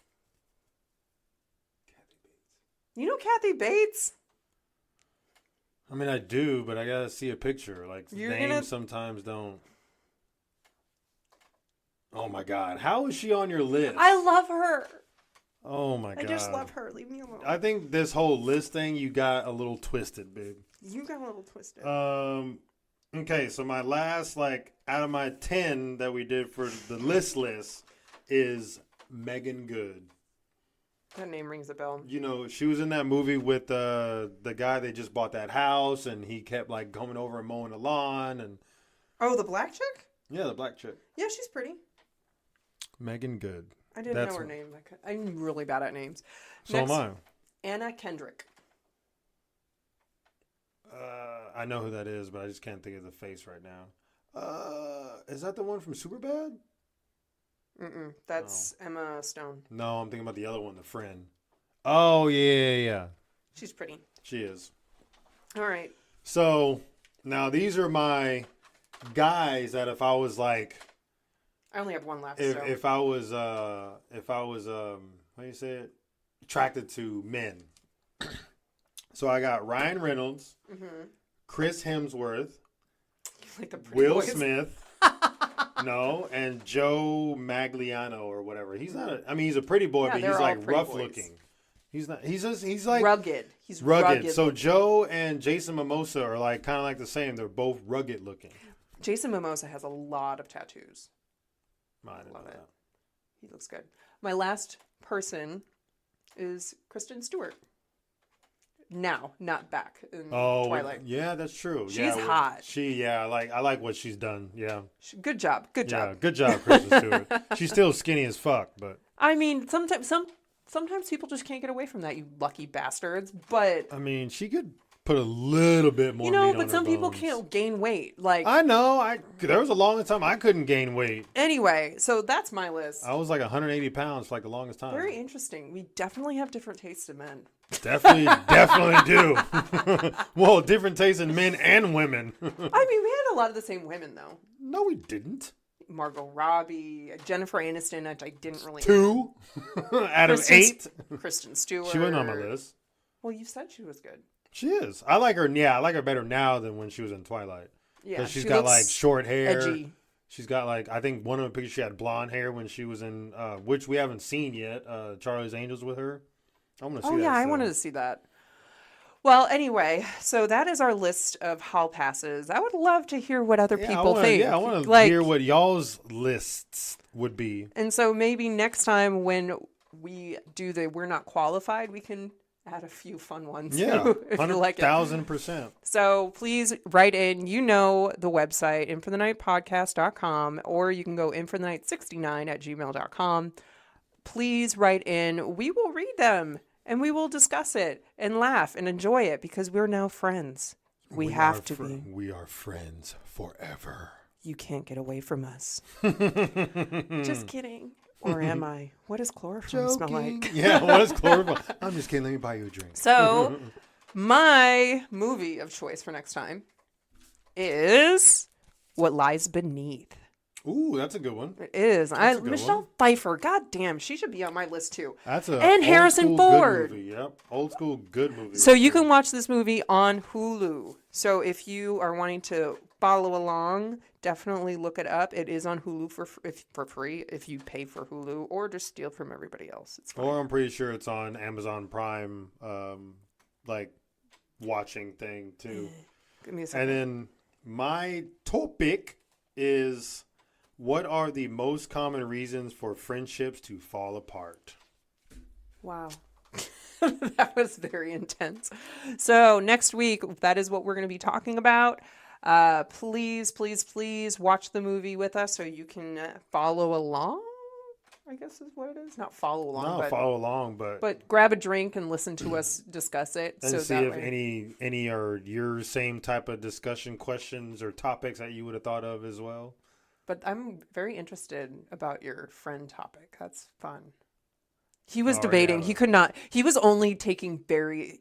You know Kathy Bates? I mean, I do, but I gotta see a picture. Like You're names gonna- sometimes don't. Oh my God! How is she on your list? I love her. Oh my God! I just love her. Leave me alone. I think this whole list thing you got a little twisted, big. You got a little twisted. Okay, so my last out of my 10 that we did for the list is Megan Good. That name rings a bell. You know, she was in that movie with the guy that just bought that house, and he kept coming over and mowing the lawn, and Oh, the black chick? yeah, the black chick. Yeah, she's pretty. Megan Good. I didn't know her name. I'm really bad at names. So am I. Anna Kendrick. I know who that is, but I just can't think of the face right now. Is that the one from Superbad? Mm-mm. That's Emma Stone. No, I'm thinking about the other one, the friend. Oh, yeah. She's pretty. She is. All right. So, now these are my guys that if I was I only have one left. if I was how do you say it? Attracted to men. So I got Ryan Reynolds, Chris Hemsworth, like the pretty Will boys. Smith, no, and Joe Magliano or whatever. He's not. He's a pretty boy, Yeah, but they're he's all like pretty rough boys. looking. He's not. He's like rugged. He's rugged. So looking. Joe and Jason Momoa are kind of like the same. They're both rugged looking. Jason Momoa has a lot of tattoos. I didn't Love know it. that. He looks good. My last person is Kristen Stewart. Now, not back in Twilight. Yeah, that's true. She's hot. I like what she's done. Yeah. Good job. Good job. Yeah, good job, Kristen Stewart. She's still skinny as fuck, but I mean, sometimes people just can't get away from that, you lucky bastards. But she could put a little bit more. Meat but on some her people bones. can't gain weight. I know. There was a long time I couldn't gain weight. Anyway, so that's my list. I was 180 pounds for the longest time. Very interesting. We definitely have different tastes in men. Definitely do. Well, different tastes in men and women. We had a lot of the same women though. No, we didn't. Margot Robbie, Jennifer Aniston. I didn't really. 2 out of 8. Kristen Stewart. She wasn't on my list. Well, you said she was good. She is. I like her. Yeah, I like her better now than when she was in Twilight. Yeah, Because she's she got looks short hair. edgy. She's got I think one of the pictures she had blonde hair when she was in, which we haven't seen yet. Charlie's Angels with her. I want to see that. Oh yeah, I still. wanted to see that. Well, anyway, so that is our list of hall passes. I would love to hear what other people think. Yeah, I want to like, hear what y'all's lists would be. And so maybe next time when we do the We're Not Qualified, we can add a few fun ones. Yeah, if you like it. 1,000%. So please write in. You know the website, inforthenightpodcast.com, or you can go inforthenight69@gmail.com. Please write in. We will read them. And we will discuss it and laugh and enjoy it because we're now friends. We have to be. We are friends forever. You can't get away from us. Just kidding. Or am I? What does chloroform smell like? Yeah, what is chloroform? I'm just kidding. Let me buy you a drink. So, my movie of choice for next time is What Lies Beneath. Ooh, that's a good one. It is. one. Michelle Pfeiffer. God damn, she should be on my list too. And Harrison Ford. Good movie. Yep, old school good movie. So you can watch this movie on Hulu. So if you are wanting to follow along, definitely look it up. It is on Hulu for free if you pay for Hulu, or just steal from everybody else. It's fine. Or I'm pretty sure it's on Amazon Prime, like watching thing too. Give me a second. And then my topic is, what are the most common reasons for friendships to fall apart? Wow. That was very intense. So next week, that is what we're going to be talking about. Please, please, please watch the movie with us so you can follow along, I guess is what it is. Not follow along. Follow along, but grab a drink and listen to us discuss it. And so see that if way. any are your same type of discussion questions or topics that you would have thought of as well. But I'm very interested about your friend topic. That's fun. He was debating. Yeah. He could not. He was only taking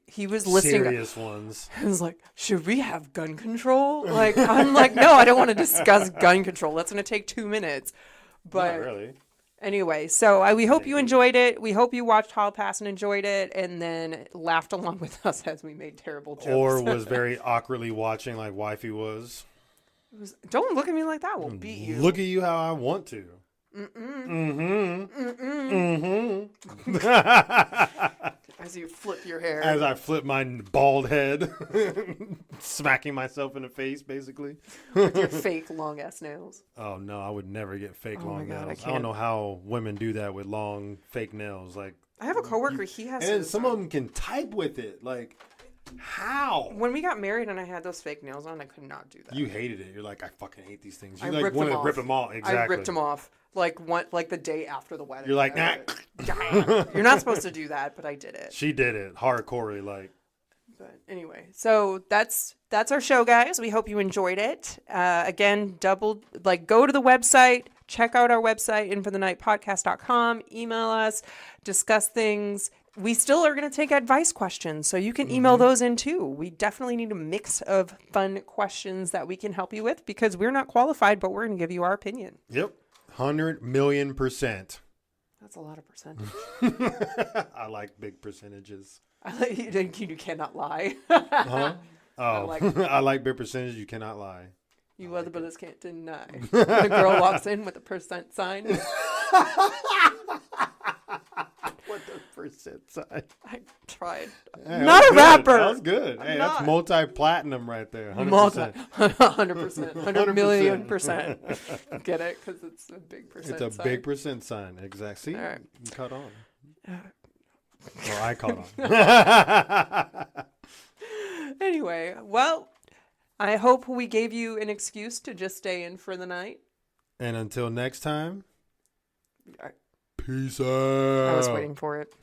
he was listening. Serious ones. He was like, should we have gun control? Like, I'm like, no, I don't want to discuss gun control. That's going to take 2 minutes. But Not really. Anyway, so we hope you enjoyed it. We hope you watched Hall Pass and enjoyed it, and then laughed along with us as we made terrible jokes. Or was very awkwardly watching like wifey was. Don't look at me like that. We'll beat you. Look at you how I want to. As you flip your hair. As I flip my bald head. Smacking myself in the face, basically. With your fake long-ass nails. Oh, no. I would never get fake long God, nails. I I don't know how women do that with long, fake nails. Like, I have a coworker. He has. and some of them can type with it. Like, how? When we got married and I had those fake nails on, I could not do that. You hated it. You're like, I fucking hate these things. You I like ripped wanted them to rip them off. Exactly. I ripped them off like the day after the wedding. You're like, nah. You're not supposed to do that, but I did it. She did it hardcore, like. But anyway, so that's our show, guys. We hope you enjoyed it. Again, go to the website, check out our website, inforthenightpodcast.com, email us, discuss things. We still are going to take advice questions, so you can email those in too. We definitely need a mix of fun questions that we can help you with, because we're not qualified, but we're going to give you our opinion. Yep. 100,000,000%. That's a lot of percentage. I like big percentages. You cannot lie. Huh? Oh, like- I like big percentages. You cannot lie. You other brothers can't deny. The girl walks in with a percent sign. What the percent sign? I tried. Hey, Not a rapper. That was good. Hey, that's not. multi-platinum right there. 100%. 100%. 100,000,000%. Get it? Because it's a big percent It's a sign. big percent sign. Exactly. See? All right. You caught on. Well, I caught on. Anyway, well, I hope we gave you an excuse to just stay in for the night. And until next time, I peace out. was waiting for it.